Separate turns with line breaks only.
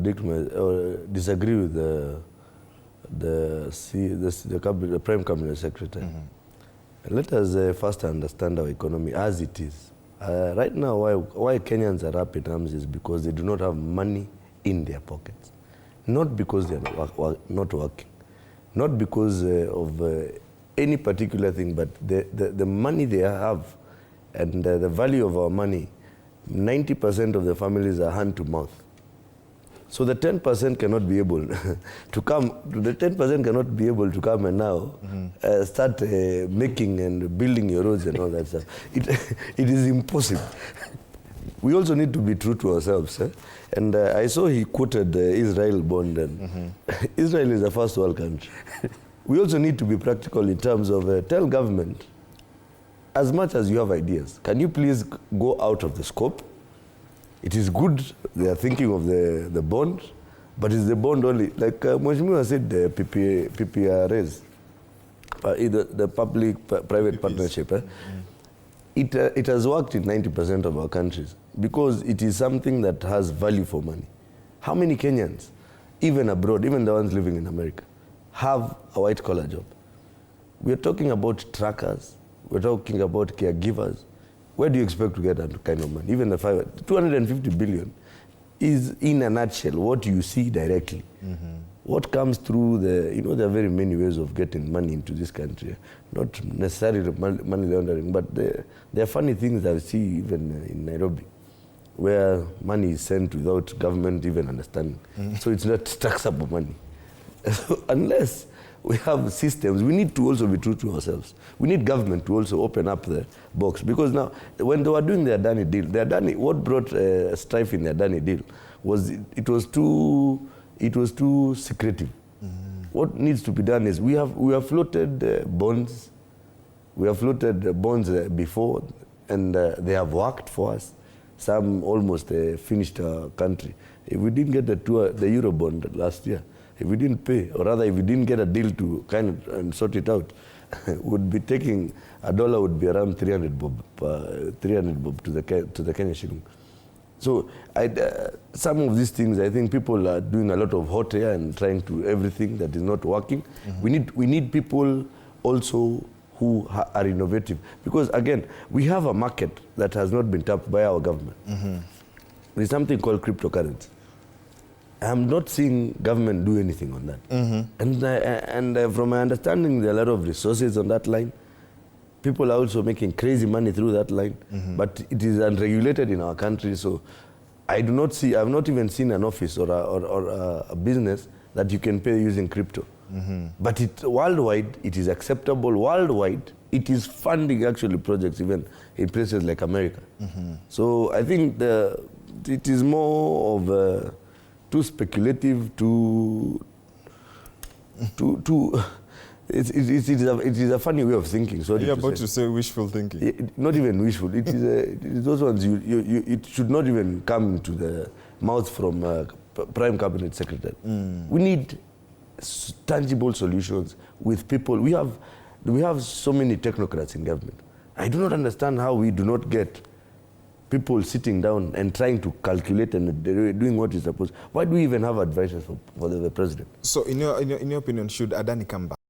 disagree with the Prime Cabinet Secretary. Let us first understand our economy as it is. Right now, why Kenyans are up in arms is because they do not have money in their pockets. Not because they are not working. Not because of any particular thing, but the money they have and the value of our money, 90% of the families are hand to mouth. So the 10% cannot be able to come. The 10% cannot be able to come and now start making and building your roads and all that stuff. It is impossible. We also need to be true to ourselves. And I saw he quoted the Israel bond. And Israel is a first world country. We also need to be practical in terms of tell government, as much as you have ideas, can you please go out of the scope? It is good they are thinking of the bond, but it's the bond only. Like Mheshimiwa said, the PPRs, the public-private partnership, it has worked in 90% of our countries because it is something that has value for money. How many Kenyans, even abroad, even the ones living in America, have a white-collar job? We are talking about truckers. We're talking about caregivers. Where do you expect to get that kind of money? Even the 250 billion is, in a nutshell, what you see directly. What comes through there are very many ways of getting money into this country. Not necessarily money laundering, but there are funny things that I see even in Nairobi, where money is sent without government even understanding. So it's not taxable money. So unless we have systems, we need to also be true to ourselves. We need government to also open up the box. Because now, when they were doing the Adani deal, what brought strife in the Adani deal was it was too secretive. What needs to be done is we have floated bonds. We have floated bonds before, and they have worked for us. Some almost finished our country. If we didn't get the Euro bond last year, if we didn't pay, or rather if we didn't get a deal to kind of and sort it out, would be taking $1 would be around 300 bob to the Kenya shilling. So some of these things, I think people are doing a lot of hot air and trying to everything that is not working. We need people also who are innovative, because again, we have a market that has not been tapped by our government. There's something called cryptocurrency. I'm not seeing government do anything on that. And from my understanding, there are a lot of resources on that line. People are also making crazy money through that line, but it is unregulated in our country. So I do not see, I've not even seen an office or a business that you can pay using crypto. But worldwide, it is acceptable. Worldwide, it is funding actually projects even in places like America. So I think it is more of too speculative, it is a funny way of thinking. So
you're about to say wishful thinking.
Not even wishful. It is those ones it should not even come to the mouth from Prime Cabinet Secretary. We need tangible solutions with people. We have so many technocrats in government. I do not understand how we do not get people sitting down and trying to calculate and doing what is supposed. Why do we even have advisors for the president?
So in your opinion, should Adani come back?